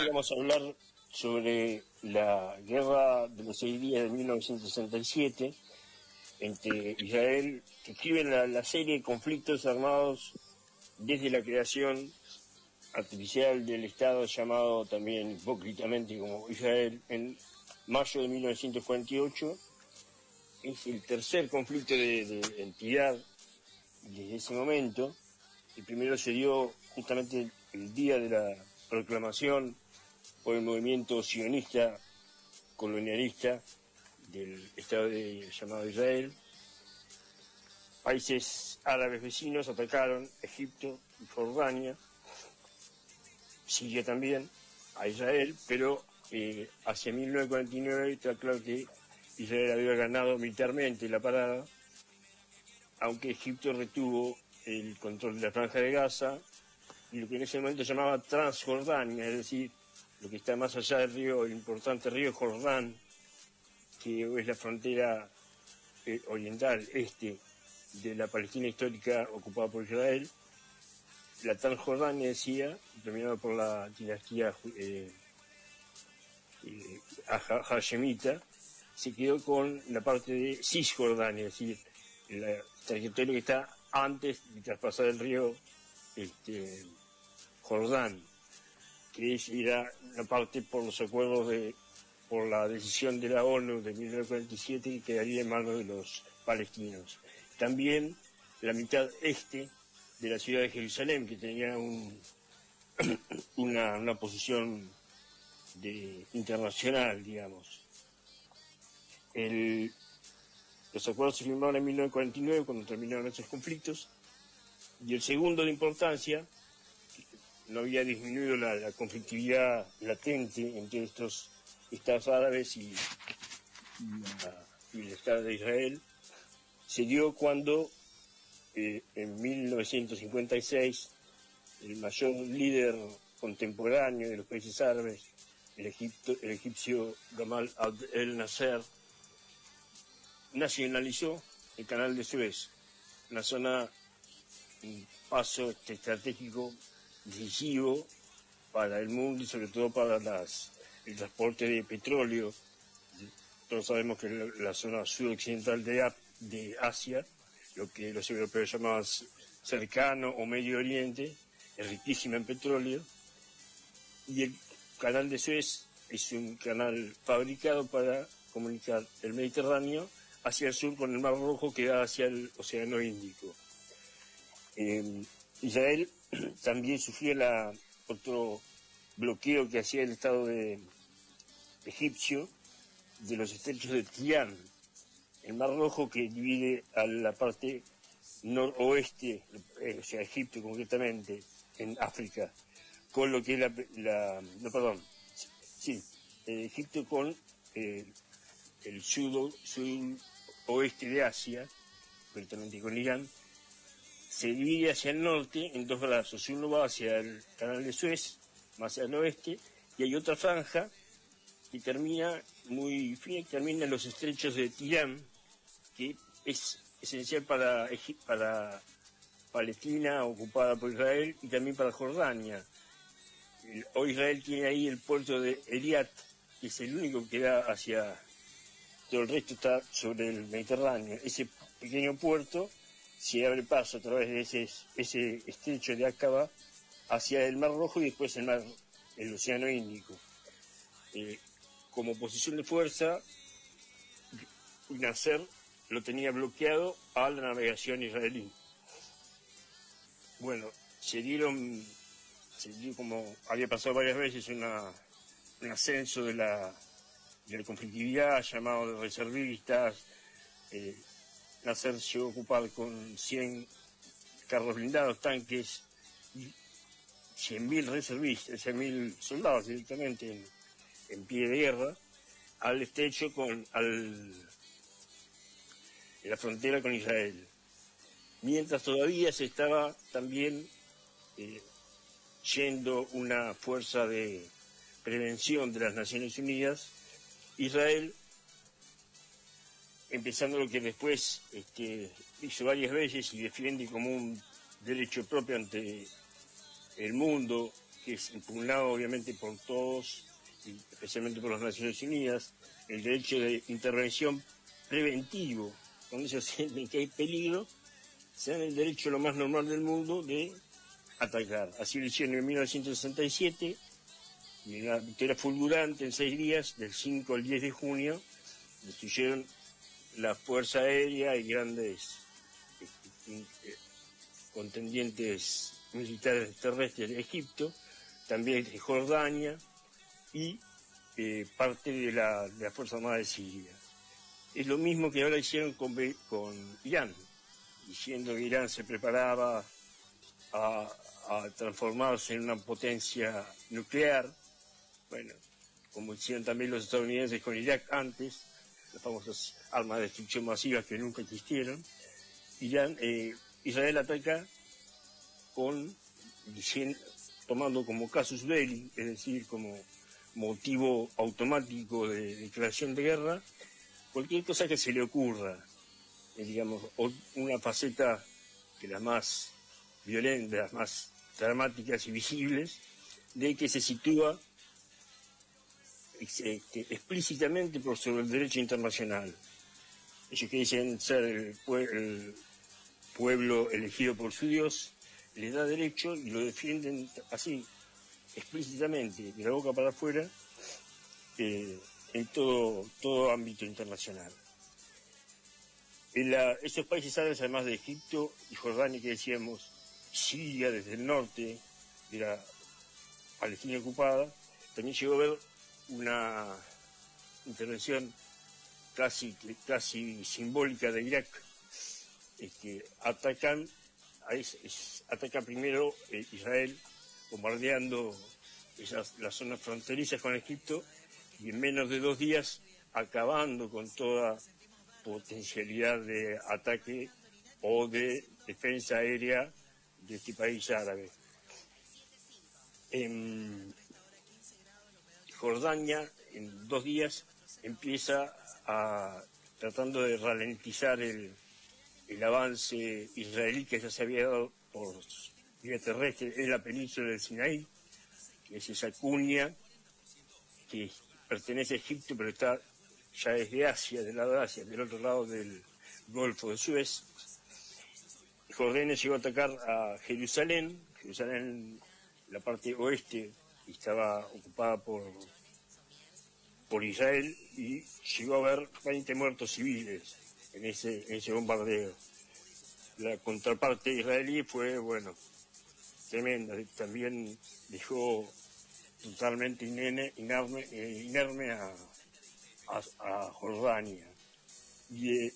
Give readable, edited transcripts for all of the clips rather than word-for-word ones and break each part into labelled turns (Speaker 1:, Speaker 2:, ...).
Speaker 1: Hoy vamos a hablar sobre la guerra de los 6 días de 1967 entre Israel, que escribe la serie Conflictos Armados desde la creación artificial del Estado llamado también hipócritamente como Israel en mayo de 1948. Es el tercer conflicto de entidad desde ese momento. El primero se dio justamente el día de la proclamación por el movimiento sionista colonialista del Estado llamado Israel. Países árabes vecinos atacaron Egipto y Jordania, Siria también, a Israel, pero hacia 1949 está claro que Israel había ganado militarmente la parada, aunque Egipto retuvo el control de la Franja de Gaza y lo que en ese momento llamaba Transjordania, es decir, lo que está más allá del río, el importante río Jordán, que es la frontera oriental este de la Palestina histórica ocupada por Israel. La Transjordania, decía, dominada por la dinastía hashemita, se quedó con la parte de Cisjordania, es decir, el territorio que está antes de traspasar el río Jordán, que era una parte por los acuerdos por la decisión de la ONU de 1947 que quedaría en manos de los palestinos. También la mitad este de la ciudad de Jerusalén, que tenía una posición internacional, digamos. Los acuerdos se firmaron en 1949 cuando terminaron esos conflictos, y el segundo de importancia, no había disminuido la conflictividad latente entre estos estados árabes y el Estado de Israel, se dio cuando en 1956 el mayor líder contemporáneo de los países árabes, el egipcio Gamal Abdel Nasser, nacionalizó el canal de Suez, una zona, un paso estratégico decisivo para el mundo y sobre todo para el transporte de petróleo. Todos sabemos que la zona sudoccidental de Asia, lo que los europeos llamaban cercano o Medio Oriente, es riquísima en petróleo, y el canal de Suez es un canal fabricado para comunicar el Mediterráneo hacia el sur con el Mar Rojo que da hacia el Océano Índico. Israel también sufrió otro bloqueo que hacía el Estado egipcio de los estrechos de Tian, el Mar Rojo que divide a la parte noroeste, o sea, Egipto concretamente, en África, con lo que es Egipto con el sudoeste de Asia, concretamente con Irán, se divide hacia el norte en dos brazos. Uno va hacia el canal de Suez, más hacia el oeste, y hay otra franja que termina muy fina, termina en los estrechos de Tirán, que es esencial para Palestina ocupada por Israel y también para Jordania. Hoy Israel tiene ahí el puerto de Eilat, que es el único que da hacia... todo el resto está sobre el Mediterráneo. Ese pequeño puerto se abre paso a través de ese estrecho de Aqaba hacia el Mar Rojo y después el Océano Índico. Como posición de fuerza, Nasser lo tenía bloqueado a la navegación israelí. Bueno, se dio como había pasado varias veces un ascenso de la conflictividad, llamado de reservistas. Nasser llegó a ocupar con 100 carros blindados, tanques, y 100.000 reservistas, 100.000 soldados directamente en pie de guerra, al estrecho en la frontera con Israel. Mientras todavía se estaba también yendo una fuerza de prevención de las Naciones Unidas, Israel, empezando lo que después hizo varias veces y defiende como un derecho propio ante el mundo que es impugnado obviamente por todos, y especialmente por las Naciones Unidas, el derecho de intervención preventivo, cuando ellos sienten que hay peligro, se dan el derecho lo más normal del mundo de atacar. Así lo hicieron en 1967, y en una victoria fulgurante en 6 días, del 5 al 10 de junio, destruyeron la Fuerza Aérea y grandes contendientes militares terrestres de Egipto, también de Jordania y parte de la Fuerza Armada de Siria. Es lo mismo que ahora hicieron con Irán, diciendo que Irán se preparaba a transformarse en una potencia nuclear, bueno, como hicieron también los estadounidenses con Irak antes, las famosas armas de destrucción masiva que nunca existieron. Israel ataca tomando como casus belli, es decir, como motivo automático de declaración de guerra, cualquier cosa que se le ocurra, digamos, una faceta de las más violentas, las más dramáticas y visibles, de que se sitúa explícitamente por sobre el derecho internacional. Ellos que dicen ser el pueblo elegido por su Dios, les da derecho y lo defienden así, explícitamente, de la boca para afuera, en todo ámbito internacional. Esos países árabes, además de Egipto y Jordania, que decíamos, Siria desde el norte, de la Palestina ocupada, también llegó a haber una intervención casi simbólica de Irak. Ataca primero Israel, bombardeando las zonas fronterizas con Egipto, y en menos de 2 días acabando con toda potencialidad de ataque o de defensa aérea de este país árabe. En Jordania, en 2 días, empieza tratando de ralentizar el avance israelí que ya se había dado por vía terrestre en la península del Sinaí, que es esa cuña que pertenece a Egipto, pero está ya desde Asia, del lado de Asia, del otro lado del Golfo de Suez. Jordania llegó a atacar a Jerusalén, la parte oeste, estaba ocupada por Israel, y llegó a haber 20 muertos civiles en ese bombardeo. La contraparte israelí fue, bueno, tremenda, también dejó totalmente inerme a Jordania. Y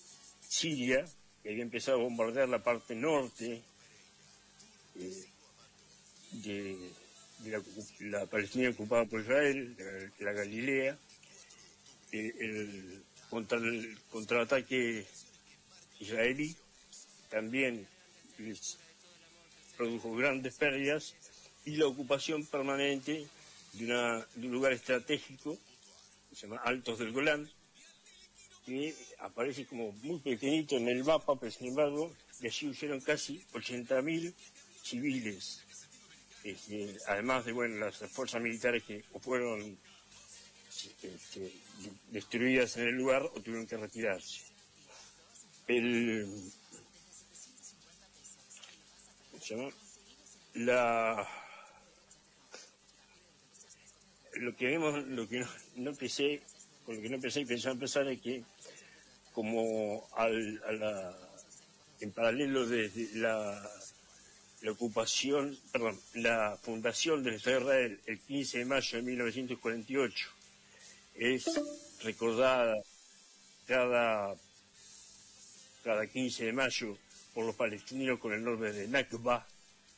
Speaker 1: Siria, que había empezado a bombardear la parte norte de la Palestina ocupada por Israel, la Galilea, contra el contraataque israelí también les produjo grandes pérdidas, y la ocupación permanente de un lugar estratégico que se llama Altos del Golán, que aparece como muy pequeñito en el mapa, pero sin embargo de allí huyeron casi 80.000 civiles, además de las fuerzas militares que fueron destruidas en el lugar o tuvieron que retirarse. Lo que no empecé y pensaba empezar es que, como en paralelo desde la fundación del Estado de Israel el 15 de mayo de 1948 es recordada cada 15 de mayo por los palestinos con el nombre de Nakba,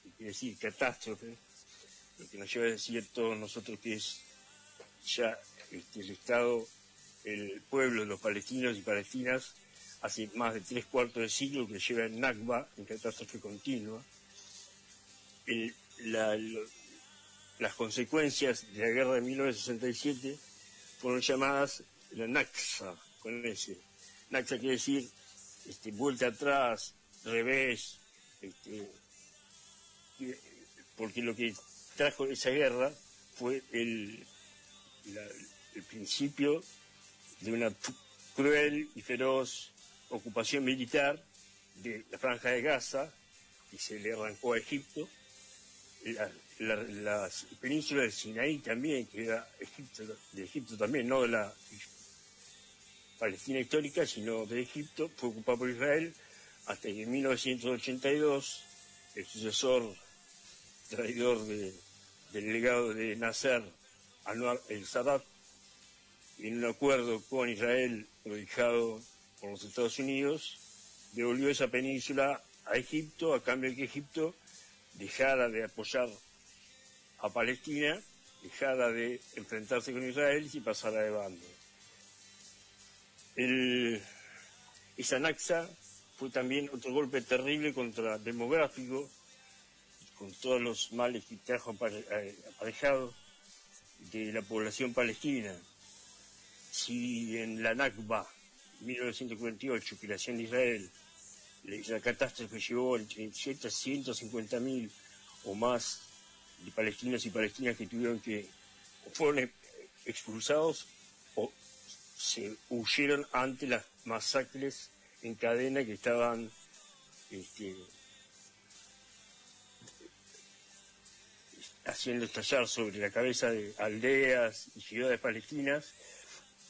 Speaker 1: que quiere decir catástrofe, lo que nos lleva a decir todos nosotros que es ya el Estado, el pueblo de los palestinos y palestinas, hace más de 3/4 de siglo que lleva en Nakba, en catástrofe continua. Las consecuencias de la guerra de 1967 fueron llamadas la Naksa, con ese. Naksa quiere decir vuelta atrás, revés, porque lo que trajo esa guerra fue el principio de una cruel y feroz ocupación militar de la Franja de Gaza, y se le arrancó a Egipto, las penínsulas del Sinaí también, que era de Egipto también, no de la Palestina histórica, sino de Egipto, fue ocupada por Israel, hasta que en 1982 el sucesor traidor del legado de Nasser, Anwar el-Sadat, en un acuerdo con Israel prohijado por los Estados Unidos, devolvió esa península a Egipto, a cambio de que Egipto dejara de apoyar a Palestina, dejara de enfrentarse con Israel y pasara de bando. Esa Nakba fue también otro golpe terrible demográfico, con todos los males que trajo aparejados de la población palestina. Si en la Nakba 1948, creación de Israel, la catástrofe llevó entre 150.000 o más de palestinos y palestinas que fueron expulsados o se huyeron ante las masacres en cadena que estaban haciendo estallar sobre la cabeza de aldeas y ciudades palestinas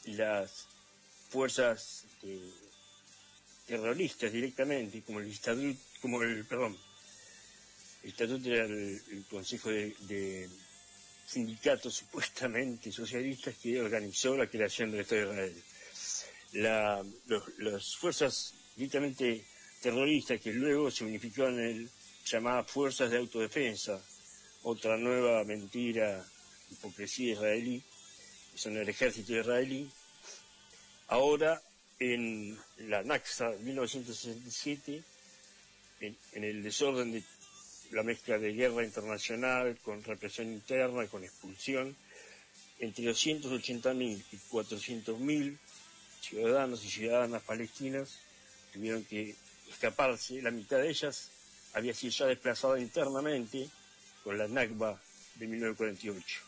Speaker 1: las fuerzas terroristas directamente, como el Estatuto era el Consejo de Sindicatos supuestamente socialistas que organizó la creación del Estado de Israel. Las fuerzas directamente terroristas, que luego se unificaron en llamadas Fuerzas de Autodefensa, otra nueva mentira, hipocresía israelí, que son el ejército israelí. Ahora, en la Nakba de 1967, en el desorden de la mezcla de guerra internacional con represión interna, con expulsión, entre 280.000 y 400.000 ciudadanos y ciudadanas palestinas tuvieron que escaparse. La mitad de ellas había sido ya desplazada internamente con la Nakba de 1948.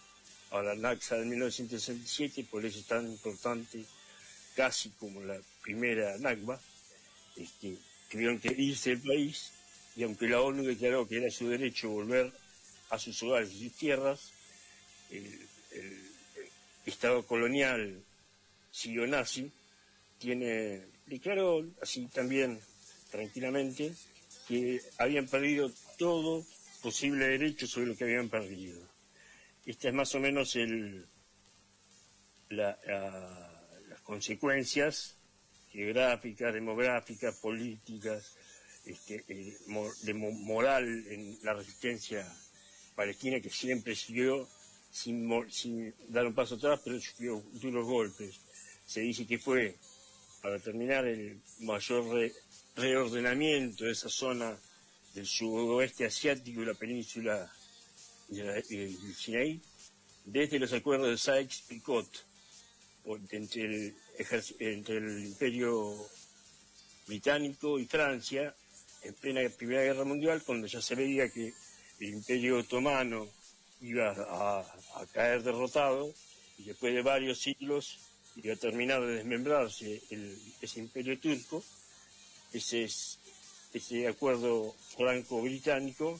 Speaker 1: Ahora, la Nakba de 1967, por eso es tan importante, casi como la primera Nakba, tuvieron que irse del país, y aunque la ONU declaró que era su derecho volver a sus hogares y sus tierras, el Estado colonial sirio-nazi declaró así también tranquilamente que habían perdido todo posible derecho sobre lo que habían perdido. Esta es más o menos las consecuencias geográficas, demográficas, políticas, moral en la resistencia palestina, que siempre siguió sin dar un paso atrás, pero sufrió duros golpes. Se dice que fue, para terminar, el mayor reordenamiento de esa zona del sudoeste asiático y la península del Sinaí, desde los acuerdos de Sykes-Picot, entre el Imperio Británico y Francia, en plena Primera Guerra Mundial, cuando ya se veía que el Imperio Otomano iba a caer derrotado, y después de varios siglos iba a terminar de desmembrarse ese Imperio turco. Ese acuerdo franco-británico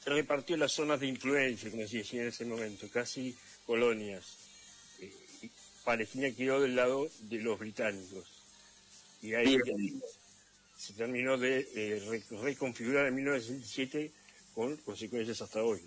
Speaker 1: repartió las zonas de influencia, como se decía en ese momento, casi colonias. Palestina quedó del lado de los británicos. Y ahí se terminó de reconfigurar en 1967, con consecuencias hasta hoy.